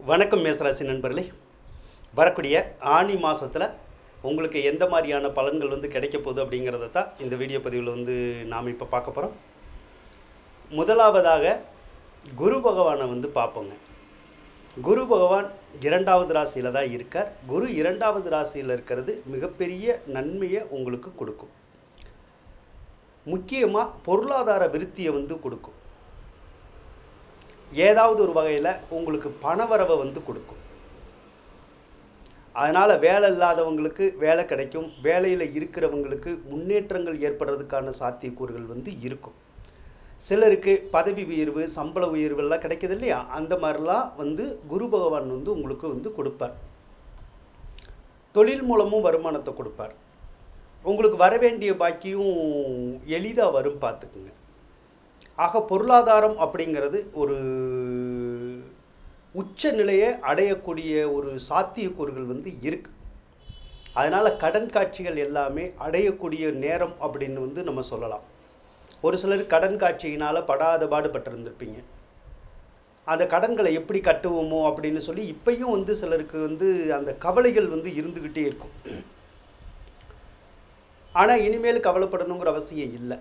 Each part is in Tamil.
வணக்கம் மேசராசி நண்பர்களே. வரக்கூடிய ஆனி மாதத்தில் உங்களுக்கு எந்த மாதிரியான பலன்கள் கிடைக்க போகுது அப்படிங்கிறத தான் இந்த வீடியோ பதிவில் நாம் இப்போ பார்க்க போகிறோம். முதலாவதாக குரு பகவானை பார்ப்போங்க. குரு பகவான் 2வது ராசியில் தான் இருக்கார். குரு 2வது ராசியில் இருக்கிறது மிகப்பெரிய நன்மையை உங்களுக்கு கொடுக்கும். முக்கியமாக பொருளாதார விருத்தியை கொடுக்கும். ஏதாவது ஒரு வகையில் உங்களுக்கு பணவரவை கொடுக்கும். அதனால் வேலை இல்லாதவங்களுக்கு வேலை கிடைக்கும். வேலையில் இருக்கிறவங்களுக்கு முன்னேற்றங்கள் ஏற்படுறதுக்கான சாத்தியக்கூறுகள் இருக்கும். சிலருக்கு பதவி உயர்வு, சம்பள உயர்வுலாம் கிடைக்கிது இல்லையா, அந்த மாதிரிலாம் குரு பகவான் உங்களுக்கு கொடுப்பார். தொழில் மூலமும் வருமானத்தை கொடுப்பார். உங்களுக்கு வர வேண்டிய பாக்கியும் எளிதாக வரும், பார்த்துக்குங்க. ஆக பொருளாதாரம் அப்படிங்கிறது ஒரு உச்ச நிலையை அடையக்கூடிய ஒரு சாத்தியக்கூறுகள் இருக்குது. அதனால் கடன் காட்சிகள் எல்லாமே அடையக்கூடிய நேரம் அப்படின்னு நம்ம சொல்லலாம். ஒரு சிலர் கடன் காட்சியினால் படாத பாடுபட்டிருந்திருப்பீங்க. அந்த கடன்களை எப்படி கட்டுவோமோ அப்படின்னு சொல்லி இப்பையும் சிலருக்கு அந்த கவலைகள் இருந்துக்கிட்டே இருக்கும். ஆனால் இனிமேல் கவலைப்படணுங்கிற அவசியம் இல்லை.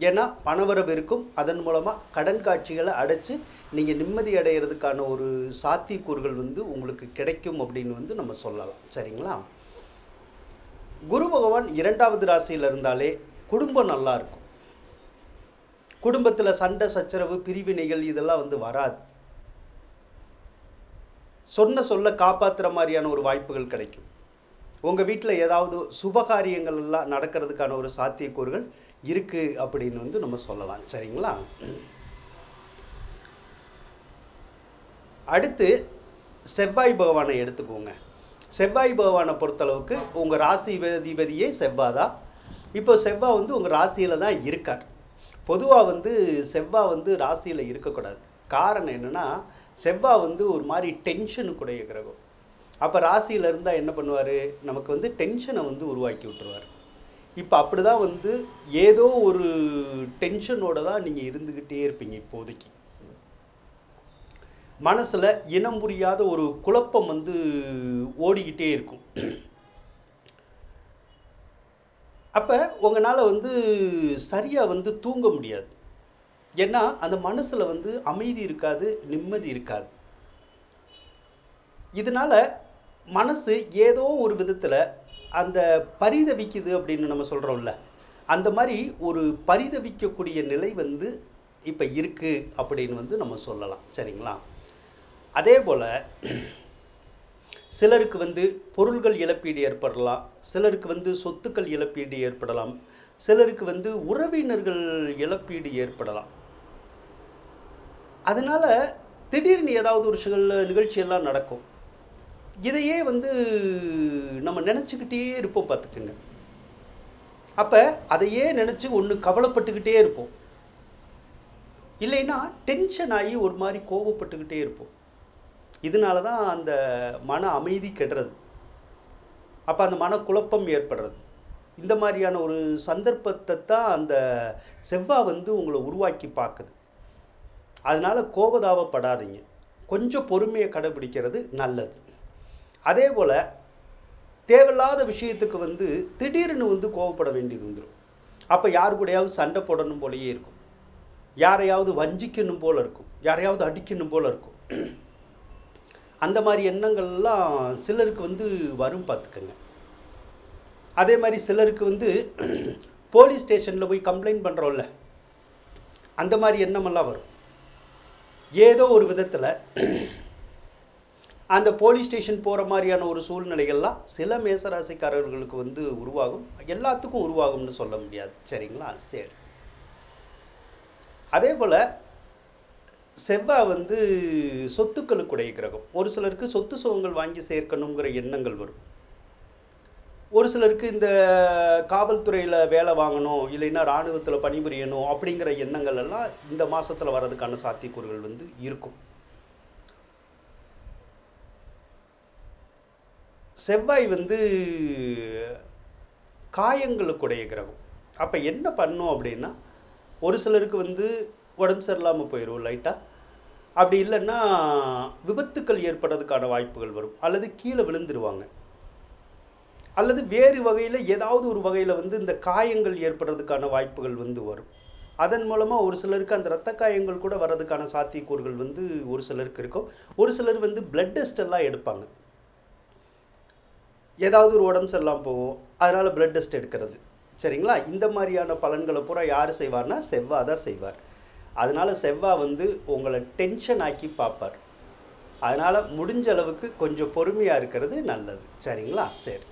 ஏன்னா பணவரவு இருக்கும். அதன் மூலமாக கடன் காட்சிகளை அடைச்சி நீங்கள் நிம்மதி அடைகிறதுக்கான ஒரு சாத்தியக்கூறுகள் உங்களுக்கு கிடைக்கும் அப்படின்னு நம்ம சொல்லலாம். சரிங்களா? குரு பகவான் 2வது ராசியில் இருந்தாலே குடும்பம் நல்லா இருக்கும். குடும்பத்தில் சண்டை சச்சரவு, பிரிவினைகள் இதெல்லாம் வராது. சொல்ல காப்பாற்றுற மாதிரியான ஒரு வாய்ப்புகள் கிடைக்கும். உங்கள் வீட்டில் ஏதாவது சுபகாரியங்கள் எல்லாம் நடக்கிறதுக்கான ஒரு சாத்தியக்கூறுகள் இருக்குது அப்படின்னு நம்ம சொல்லலாம். சரிங்களா? அடுத்து செவ்வாய் பகவானை எடுத்துக்கோங்க. செவ்வாய் பகவானை பொறுத்தளவுக்கு உங்கள் ராசி அதிபதியே செவ்வாய் தான். இப்போ செவ்வாய் உங்கள் ராசியில் தான் இருக்கார். பொதுவாக செவ்வாய் ராசியில் இருக்கக்கூடாது. காரணம் என்னென்னா, செவ்வாய் ஒரு மாதிரி டென்ஷனுக்குடைய கிரகம். அப்போ ராசியில் இருந்தால் என்ன பண்ணுவார், நமக்கு டென்ஷனை உருவாக்கி விட்டுருவார். இப்போ அப்படி தான் ஏதோ ஒரு டென்ஷனோடு தான் நீங்கள் இருந்துக்கிட்டே இருப்பீங்க. இப்போதைக்கு மனசில் இனம் புரியாத ஒரு குழப்பம் ஓடிக்கிட்டே இருக்கும். அப்போ உங்களால் சரியாக தூங்க முடியாது. ஏன்னா அந்த மனசில் அமைதி இருக்காது, நிம்மதி இருக்காது. இதனால் மனசு ஏதோ ஒரு விதத்தில் அந்த பரிதவிக்குது அப்படின்னு நம்ம சொல்கிறோம்ல, அந்த மாதிரி ஒரு பரிதவிக்கக்கூடிய நிலை இப்போ இருக்குது அப்படின்னு நம்ம சொல்லலாம். சரிங்களா? அதே போல் சிலருக்கு பொருள்கள் இழப்பீடு ஏற்படலாம். சிலருக்கு சொத்துக்கள் இழப்பீடு ஏற்படலாம். சிலருக்கு உறவினர்கள் இழப்பீடு ஏற்படலாம். அதனால் திடீர்னு ஏதாவது ஒரு நிகழ்ச்சியெல்லாம் நடக்கும். இதையே நம்ம நினச்சிக்கிட்டே இருப்போம், பார்த்துக்குங்க. அப்போ அதையே நினச்சி ஒன்று கவலைப்பட்டுக்கிட்டே இருப்போம். இல்லைன்னா டென்ஷன் ஆகி ஒரு மாதிரி கோபப்பட்டுக்கிட்டே இருப்போம். இதனால தான் அந்த மன அமைதி கெடுறது. அப்போ அந்த மனக்குழப்பம் ஏற்படுறது. இந்த மாதிரியான ஒரு சந்தர்ப்பத்தை தான் அந்த செவ்வாய் உங்களை உருவாக்கி பார்க்குது. அதனால் கோபதாபப்படாதீங்க. கொஞ்சம் பொறுமையை கடைபிடிக்கிறது நல்லது. அதே போல் தேவையில்லாத விஷயத்துக்கு திடீர்னு கோவப்பட வேண்டியது வந்துடும். அப்போ யாரு கூடயாவது சண்டை போடணும் போலையே இருக்கும். யாரையாவது வஞ்சிக்கணும் போல் இருக்கும். யாரையாவது அடிக்கணும் போல் இருக்கும். அந்த மாதிரி எண்ணங்கள்லாம் சிலருக்கு வரும், பார்த்துக்கங்க. அதே மாதிரி சிலருக்கு போலீஸ் ஸ்டேஷனில் போய் கம்ப்ளைண்ட் பண்ணுறோம்ல, அந்த மாதிரி எண்ணமெல்லாம் வரும். ஏதோ ஒரு விதத்தில் அந்த போலீஸ் ஸ்டேஷன் போகிற மாதிரியான ஒரு சூழ்நிலைகள்லாம் சில மேசராசிக்காரர்களுக்கு உருவாகும். எல்லாத்துக்கும் உருவாகும்னு சொல்ல முடியாது. சரிங்களா? சரி. அதே போல் செவ்வாய் சொத்துக்களுக்குடைய கிரகம். ஒரு சிலருக்கு சொத்து சுகங்கள் வாங்கி சேர்க்கணுங்கிற எண்ணங்கள் வரும். ஒரு சிலருக்கு இந்த காவல்துறையில் வேலை வாங்கணும், இல்லைன்னா இராணுவத்தில் பணிபுரியணும் அப்படிங்கிற எண்ணங்கள் எல்லாம் இந்த மாதத்தில் வர்றதுக்கான சாத்தியக்கூறுகள் இருக்கும். செவ்வாய் காயங்களுக்குடைய கிரகம். அப்போ என்ன பண்ணும் அப்படின்னா, ஒரு சிலருக்கு உடம்பு சரியில்லாமல் போயிடும் லைட்டாக. அப்படி இல்லைன்னா விபத்துக்கள் ஏற்படுறதுக்கான வாய்ப்புகள் வரும், அல்லது கீழே விழுந்துருவாங்க, அல்லது வேறு வகையில் ஏதாவது ஒரு வகையில் வந்து இந்த காயங்கள் ஏற்படுறதுக்கான வாய்ப்புகள் வந்து வரும். அதன் மூலமாக ஒரு சிலருக்கு அந்த இரத்த காயங்கள் கூட வர்றதுக்கான சாத்தியக்கூறுகள் வந்து ஒரு சிலருக்கு இருக்கும். ஒரு சிலர் வந்து பிளட் டெஸ்ட் எல்லாம் எடுப்பாங்க, ஏதாவது ஒரு உடம்பு சரியில்லாமல் போகும், அதனால் பிளட் டெஸ்ட் எடுக்கிறது. சரிங்களா? இந்த மாதிரியான பலன்களை பூரா யார் செய்வார்னா செவ்வாய் தான் செய்வார். அதனால் செவ்வாய் வந்து உங்களை டென்ஷன் ஆக்கி பார்ப்பார். அதனால் முடிஞ்ச அளவுக்கு கொஞ்சம் பொறுமையாக இருக்கிறது நல்லது. சரிங்களா? சரி,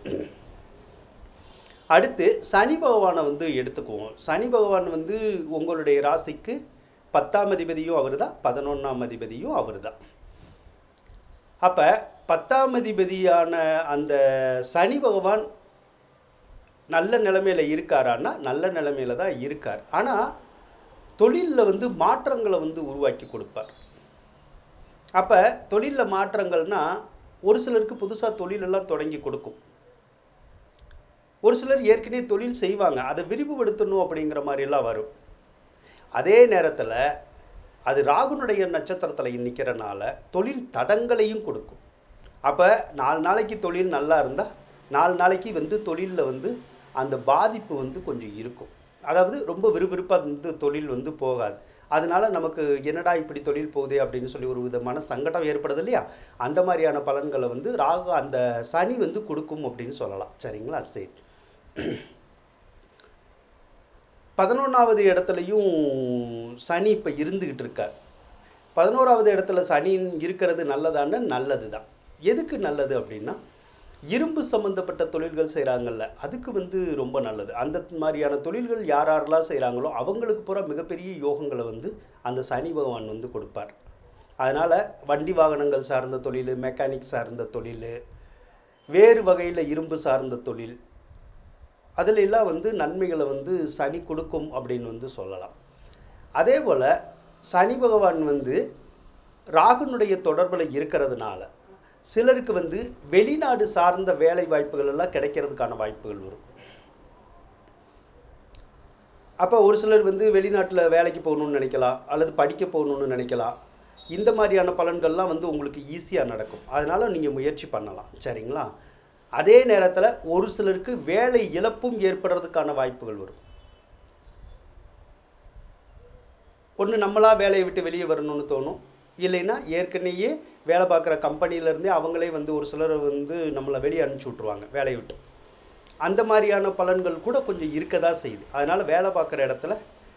அடுத்து சனி பகவானை வந்து எடுத்துக்குவோம். சனி பகவான் வந்து உங்களுடைய ராசிக்கு 10ஆம் அதிபதியும் அவர் தான், 11ஆம் அதிபதியும் அவர் தான். அப்போ 10ஆம் அதிபதியான அந்த சனி பகவான் நல்ல நிலைமையில் இருக்காரான்னா நல்ல நிலைமையில தான் இருக்கார். ஆனால் தொழிலில் வந்து மாற்றங்களை வந்து உருவாக்கி கொடுப்பார். அப்போ தொழிலில் மாற்றங்கள்னால் ஒரு சிலருக்கு புதுசாக தொழிலெல்லாம் தொடங்கி கொடுக்கும். ஒரு சிலர் ஏற்கனவே தொழில் செய்வாங்க, அதை விரிவுபடுத்தணும் அப்படிங்கிற மாதிரிலாம் வரும். அதே நேரத்தில் அது ராகுனுடைய நட்சத்திரத்தில் நிற்கிறனால தொழில் தடங்களையும் கொடுக்கும். அப்போ 4 நாளைக்கு தொழில் நல்லா இருந்தால் 4 நாளைக்கு வந்து தொழிலில் வந்து அந்த பாதிப்பு வந்து கொஞ்சம் இருக்கும். அதாவது ரொம்ப விறுவிறுப்பாக வந்து தொழில் வந்து போகாது. அதனால நமக்கு என்னடா இப்படி தொழில் போகுதே அப்படின்னு சொல்லி ஒரு விதமான சங்கடம் ஏற்படுது இல்லையா? அந்த மாதிரியான பலன்களை வந்து ராகு அந்த சனி வந்து கொடுக்கும் அப்படின்னு சொல்லலாம். சரிங்களா? சரி, 11வது இடத்துலையும் சனி இப்போ இருந்துக்கிட்டு இருக்கார். 11வது இடத்துல சனி இருக்கிறது நல்லதான்னு நல்லது தான். எதுக்கு நல்லது அப்படின்னா, இரும்பு சம்மந்தப்பட்ட தொழில்கள் செய்கிறாங்கல்ல, அதுக்கு வந்து ரொம்ப நல்லது. அந்த மாதிரியான தொழில்கள் யாரெல்லாம் செய்கிறாங்களோ அவங்களுக்கு பூரா மிகப்பெரிய யோகங்களை வந்து அந்த சனி பகவான் வந்து கொடுப்பார். அதனால் வண்டி வாகனங்கள் சார்ந்த தொழில், மெக்கானிக் சார்ந்த தொழில், வேறு வகையில் இரும்பு சார்ந்த தொழில், அதில் எல்லாம் வந்து நன்மைகளை வந்து சனி கொடுக்கும் அப்படின்னு வந்து சொல்லலாம். அதே போல் சனி பகவான் வந்து ராகுனுடைய தொடர்பில் இருக்கிறதுனால சிலருக்கு வந்து வெளிநாடு சார்ந்த வேலை வாய்ப்புகள் எல்லாம் கிடைக்கிறதுக்கான வாய்ப்புகள் வரும். அப்போ ஒரு சிலர் வந்து வெளிநாட்டில் வேலைக்கு போகணுன்னு நினைக்கலாம், அல்லது படிக்க போகணுன்னு நினைக்கலாம். இந்த மாதிரியான பலன்கள்லாம் வந்து உங்களுக்கு ஈஸியாக நடக்கும். அதனால் நீங்கள் முயற்சி பண்ணலாம். சரிங்களா? அதே நேரத்தில் ஒரு சிலருக்கு வேலை இழப்பும் ஏற்படுறதுக்கான வாய்ப்புகள் வரும். ஒன்று நம்மளாக வேலையை விட்டு வெளியே வரணும்னு தோணும், இல்லைன்னா ஏற்கனவே வேலை பார்க்குற கம்பெனியிலேருந்தே அவங்களே வந்து ஒரு சிலர் வந்து நம்மளை வெளியே அனுப்பிச்சி விட்ருவாங்க வேலையை விட்டு. அந்த மாதிரியான பலன்கள் கூட கொஞ்சம் இருக்க தான் செய்யுது. அதனால் வேலை பார்க்குற இடத்துல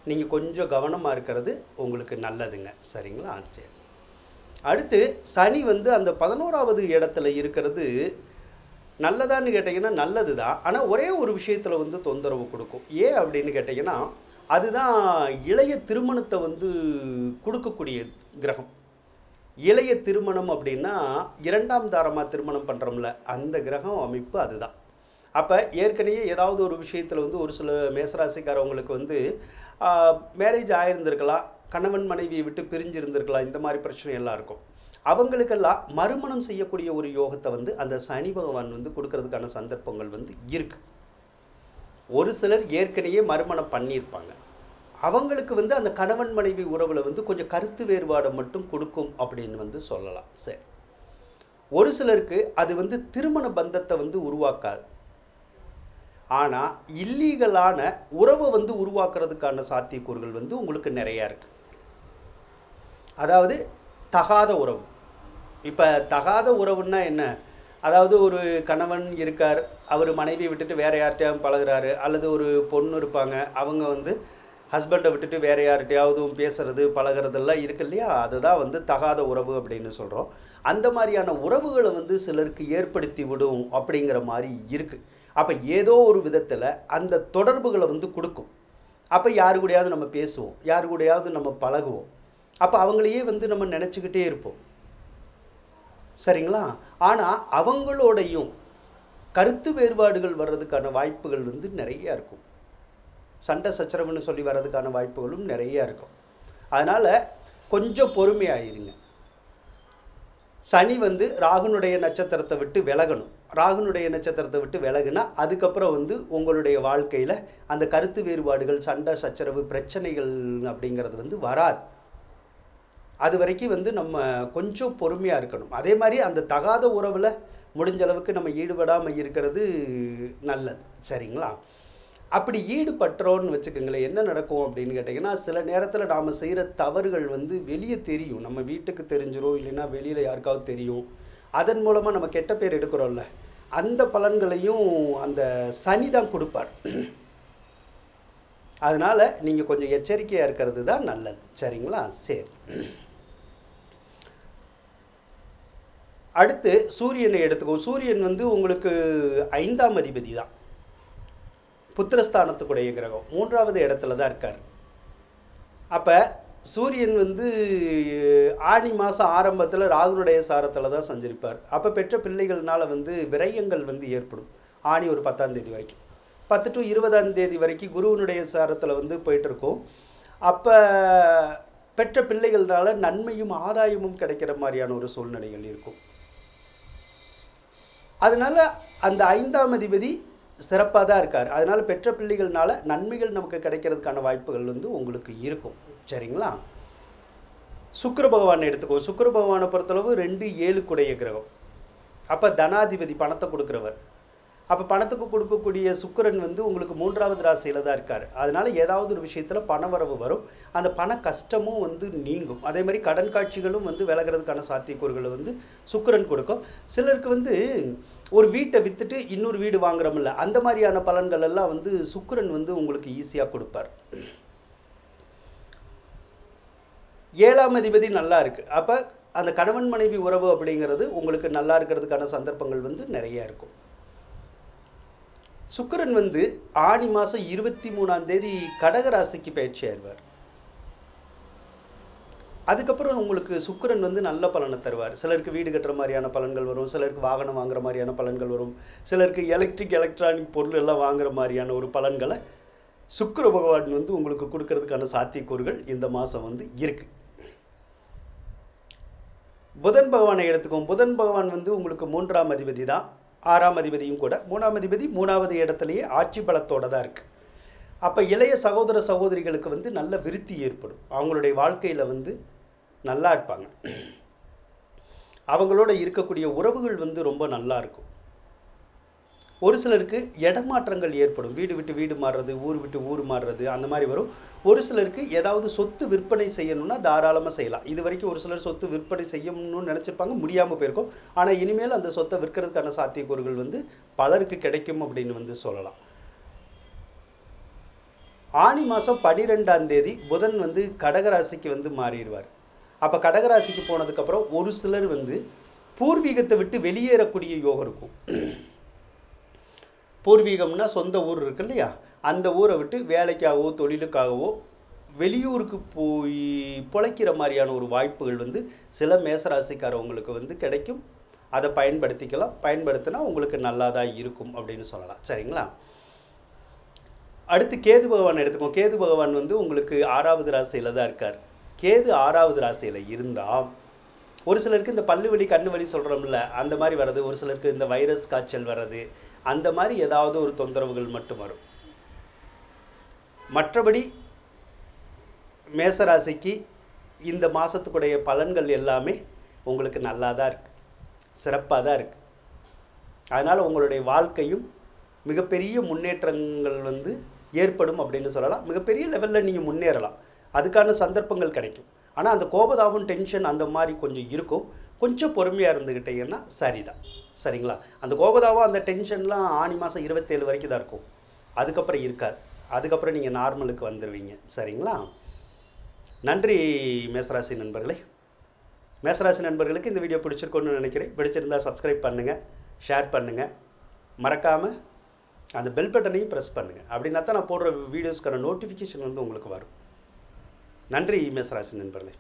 நீங்கள் கொஞ்சம் கவனமாக இருக்கிறது உங்களுக்கு நல்லதுங்க. சரிங்களா? சரி, அடுத்து சனி வந்து அந்த 11வது இடத்துல இருக்கிறது நல்லதான்னு கேட்டிங்கன்னா நல்லது தான். ஆனால் ஒரே ஒரு விஷயத்தில் வந்து தொந்தரவு கொடுக்கும். ஏன் அப்படின்னு கேட்டிங்கன்னா, அதுதான் இளைய திருமணத்தை வந்து கொடுக்கக்கூடிய கிரகம். இளைய திருமணம் அப்படின்னா 2ஆம் தாரமாக திருமணம் பண்ணுறோம்ல, அந்த கிரகம் அமைப்பு அதுதான். அப்போ ஏற்கனவே ஏதாவது ஒரு விஷயத்தில் வந்து ஒரு சில மேசராசிக்காரவங்களுக்கு வந்து மேரேஜ் ஆகியிருந்திருக்கலாம், கணவன் மனைவியை விட்டு பிரிஞ்சு இருந்திருக்கலாம், இந்த மாதிரி பிரச்சனை எல்லாம் இருக்கும். அவங்களுக்கெல்லாம் மறுமணம் செய்யக்கூடிய ஒரு யோகத்தை வந்து அந்த சனி பகவான் வந்து கொடுக்கறதுக்கான சந்தர்ப்பங்கள் வந்து இருக்குது. ஒரு சிலர் ஏற்கனவே மறுமணம் பண்ணியிருப்பாங்க, அவங்களுக்கு வந்து அந்த கணவன் மனைவி உறவில் வந்து கொஞ்சம் கருத்து வேறுபாடை மட்டும் கொடுக்கும் அப்படின்னு வந்து சொல்லலாம். சரி, ஒரு சிலருக்கு அது வந்து திருமண பந்தத்தை வந்து உருவாக்காது, ஆனால் இல்லீகலான உறவை வந்து உருவாக்குறதுக்கான சாத்தியக்கூறுகள் வந்து உங்களுக்கு நிறையா இருக்குது. அதாவது தகாத உறவு. இப்போ தகாத உறவுன்னா என்ன? அதாவது ஒரு கணவன் இருக்கார், அவர் மனைவியை விட்டுட்டு வேறு யார்கிட்டையாவது பழகுறாரு, அல்லது ஒரு பொண்ணு இருப்பாங்க, அவங்க வந்து ஹஸ்பண்டை விட்டுட்டு வேறு யார்கிட்டையாவதும் பேசுறது பழகிறதெல்லாம் இருக்கு இல்லையா? அதுதான் வந்து தகாத உறவு அப்படின்னு சொல்கிறோம். அந்த மாதிரியான உறவுகளை வந்து சிலருக்கு ஏற்படுத்தி விடும் அப்படிங்கிற மாதிரி இருக்குது. அப்போ ஏதோ ஒரு விதத்தில் அந்த தொடர்புகளை வந்து கொடுக்கும். அப்போ யாரு கூடயாவது நம்ம பேசுவோம், யாரு கூடயாவது நம்ம பழகுவோம், அப்போ அவங்களையே வந்து நம்ம நினச்சிக்கிட்டே இருப்போம். சரிங்களா? ஆனால் அவங்களோடையும் கருத்து வேறுபாடுகள் வர்றதுக்கான வாய்ப்புகள் வந்து நிறையா இருக்கும். சண்டை சச்சரவுன்னு சொல்லி வர்றதுக்கான வாய்ப்புகளும் நிறையா இருக்கும். அதனால் கொஞ்சம் பொறுமையாயிருங்க. சனி வந்து ராகுனுடைய நட்சத்திரத்தை விட்டு விலகணும். ராகுனுடைய நட்சத்திரத்தை விட்டு விலகுனா அதுக்கப்புறம் வந்து உங்களுடைய வாழ்க்கையில் அந்த கருத்து வேறுபாடுகள், சண்டை சச்சரவு, பிரச்சனைகள் அப்படிங்கிறது வந்து வராது. அது வரைக்கும் வந்து நம்ம கொஞ்சம் பொறுமையாக இருக்கணும். அதே மாதிரி அந்த தகாத உறவில் முடிஞ்ச அளவுக்கு நம்ம ஈடுபடாமல் இருக்கிறது நல்லது. சரிங்களா? அப்படி ஈடுபட்டுறோன்னு வச்சுக்கோங்களேன், என்ன நடக்கும் அப்படின்னு கேட்டிங்கன்னா, சில நேரத்தில் நாம் செய்கிற தவறுகள் வந்து வெளியே தெரியும். நம்ம வீட்டுக்கு தெரிஞ்சிடும், இல்லைன்னா வெளியில் யாருக்காவது தெரியும். அதன் மூலமாக நம்ம கெட்ட பேர் எடுக்கிறோம்ல, அந்த பலன்களையும் அந்த சனி தான் கொடுப்பார். அதனால் நீங்கள் கொஞ்சம் எச்சரிக்கையாக இருக்கிறது தான் நல்லது. சரிங்களா? சரி. அடுத்து சூரியனை எடுத்துக்குவோம். சூரியன் வந்து உங்களுக்கு 5ஆம் அதிபதி தான், புத்திரஸ்தானத்துக்குடைய கிரகம், 3வது இடத்துல தான் இருக்கார். அப்போ சூரியன் வந்து ஆனி மாதம் ஆரம்பத்தில் ராகுனுடைய சாரத்தில் தான் சஞ்சரிப்பார். அப்போ பெற்ற பிள்ளைகள்னால வந்து விரயங்கள் வந்து ஏற்படும். ஆனி ஒரு 10ஆம் தேதி வரைக்கும், 10 to 20ஆம் தேதி வரைக்கும் குருவனுடைய சாரத்தில் வந்து போயிட்டுருக்கோம். அப்போ பெற்ற பிள்ளைகள்னால நன்மையும் ஆதாயமும் கிடைக்கிற மாதிரியான ஒரு சூழ்நிலைகள் இருக்கும். அதனால் அந்த 5ஆம் அதிபதி சிறப்பாக தான் இருக்கார். அதனால் பெற்ற பிள்ளைகள்னால நன்மைகள் நமக்கு கிடைக்கிறதுக்கான வாய்ப்புகள் வந்து உங்களுக்கு இருக்கும். சரிங்களா? சுக்கிர பகவானை எடுத்துக்கோ. சுக்கிர பகவானை பொறுத்தளவு 2, 7 கிரகம். அப்போ தனாதிபதி, பணத்தை கொடுக்குறவர். அப்போ பணத்துக்கு கொடுக்கக்கூடிய சுக்கிரன் வந்து உங்களுக்கு 3வது ராசியில் தான் இருக்கார். அதனால் ஏதாவது ஒரு விஷயத்தில் பண வரவு வரும், அந்த பண கஷ்டமும் வந்து நீங்கும். அதே மாதிரி கடன் காட்சிகளும் வந்து விலகிறதுக்கான சாத்தியக்கூறுகளை வந்து சுக்கிரன் கொடுக்கும். சிலருக்கு வந்து ஒரு வீட்டை விற்றுட்டு இன்னொரு வீடு வாங்குறோம்ல, அந்த மாதிரியான பலன்கள் எல்லாம் வந்து சுக்கிரன் வந்து உங்களுக்கு ஈஸியாக கொடுப்பார். 7ஆம் அதிபதி நல்லா இருக்குது. அப்போ அந்த கணவன் மனைவி உறவு அப்படிங்கிறது உங்களுக்கு நல்லா இருக்கிறதுக்கான சந்தர்ப்பங்கள் வந்து நிறைய இருக்கும். சுக்கிரன் வந்து ஆனி மாதம் 23ஆம் தேதி கடகராசிக்கு பயிற்சி ஆயிடுவார். அதுக்கப்புறம் உங்களுக்கு சுக்கிரன் வந்து நல்ல பலனை தருவார். சிலருக்கு வீடு கட்டுற மாதிரியான பலன்கள் வரும், சிலருக்கு வாகனம் வாங்குற மாதிரியான பலன்கள் வரும், சிலருக்கு எலக்ட்ரானிக் பொருள் எல்லாம் வாங்குற மாதிரியான ஒரு பலன்களை சுக்கிர பகவான் வந்து உங்களுக்கு கொடுக்கறதுக்கான சாத்தியக்கூறுகள் இந்த மாதம் வந்து இருக்குது. புதன் பகவானை எடுத்துக்கோம். புதன் பகவான் வந்து உங்களுக்கு 3ஆம் அதிபதி தான், 6ஆம் அதிபதியும் கூட. 3ஆம் அதிபதி 3வது இடத்துலையே ஆட்சி பலத்தோடு தான் இருக்குது. அப்போ இளைய சகோதர சகோதரிகளுக்கு வந்து நல்ல விருத்தி ஏற்படும். அவங்களுடைய வாழ்க்கையில் வந்து நல்லா இருப்பாங்க. அவங்களோட இருக்கக்கூடிய உறவுகள் வந்து ரொம்ப நல்லா இருக்கும். ஒரு சிலருக்கு இடமாற்றங்கள் ஏற்படும். வீடு விட்டு வீடு மாறுறது, ஊர் விட்டு ஊர் மாறுறது, அந்த மாதிரி வரும். ஒரு சிலருக்கு ஏதாவது சொத்து விற்பனை செய்யணும்னா தாராளமாக செய்யலாம். இது வரைக்கும் ஒரு சிலர் சொத்து விற்பனை செய்யணும்னு நினச்சிருப்பாங்க, முடியாமல் போயிருக்கும். ஆனால் இனிமேல் அந்த சொத்தை விற்கிறதுக்கான சாத்தியக்கூறுகள் வந்து பலருக்கு கிடைக்கும் அப்படின்னு வந்து சொல்லலாம். ஆனி மாதம் 12ஆம் தேதி புதன் வந்து கடகராசிக்கு வந்து மாறிடுவார். அப்போ கடகராசிக்கு போனதுக்கப்புறம் ஒரு சிலர் வந்து பூர்வீகத்தை விட்டு வெளியேறக்கூடிய யோகம் இருக்கும். பூர்வீகம்னா சொந்த ஊர் இருக்கு இல்லையா, அந்த ஊரை விட்டு வேலைக்காகவோ தொழிலுக்காகவோ வெளியூருக்கு போய் பிழைக்கிற மாதிரியான ஒரு வாய்ப்புகள் வந்து சில மேசராசிக்காரவங்களுக்கு வந்து கிடைக்கும். அதை பயன்படுத்திக்கலாம். பயன்படுத்தினா உங்களுக்கு நல்லா தான் இருக்கும் அப்படின்னு சொல்லலாம். சரிங்களா? அடுத்து கேது பகவான் எடுத்துக்கோம். கேது பகவான் வந்து உங்களுக்கு 6வது ராசியில் தான் இருக்கார். கேது 6வது ராசியில் இருந்தால் ஒரு சிலருக்கு இந்த பல்லு வலி கண்ணு வலி சொல்கிறோம்ல, அந்த மாதிரி வர்றது, ஒரு சிலருக்கு இந்த வைரஸ் காய்ச்சல் வர்றது, அந்த மாதிரி ஏதாவது ஒரு தொந்தரவுகள் மட்டும் வரும். மற்றபடி மேசராசிக்கு இந்த மாதத்துக்குடைய பலன்கள் எல்லாமே உங்களுக்கு நல்லா தான் இருக்குது, சிறப்பாக தான் இருக்குது. அதனால் உங்களுடைய வாழ்க்கையும் மிகப்பெரிய முன்னேற்றங்கள் வந்து ஏற்படும் அப்படின்னு சொல்லலாம். மிகப்பெரிய லெவலில் நீங்கள் முன்னேறலாம், அதுக்கான சந்தர்ப்பங்கள் கிடைக்கும். ஆனால் அந்த கோபதாபம், டென்ஷன் அந்த மாதிரி கொஞ்சம் இருக்கும். கொஞ்சம் பொறுமையாக இருந்துக்கிட்டீங்கன்னா சரிதான். சரிங்களா? அந்த கோபதாபம், அந்த டென்ஷன்லாம் ஆனி மாதம் 27 வரைக்கும் தான் இருக்கும். அதுக்கப்புறம் இருக்காது. அதுக்கப்புறம் நீங்கள் நார்மலுக்கு வந்துடுவீங்க. சரிங்களா? நன்றி மேசராசி நண்பர்களே. மேசராசி நண்பர்களுக்கு இந்த வீடியோ பிடிச்சிருக்கோன்னு நினைக்கிறேன். பிடிச்சிருந்தால் சப்ஸ்கிரைப் பண்ணுங்கள், ஷேர் பண்ணுங்கள், மறக்காமல் அந்த பெல் பட்டனையும் ப்ரெஸ் பண்ணுங்கள். அப்படின்னா தான் நான் போடுற வீடியோஸ்க்கான நோட்டிஃபிகேஷன் வந்து உங்களுக்கு வரும். நன்றி மேசராசி நண்பர்களே.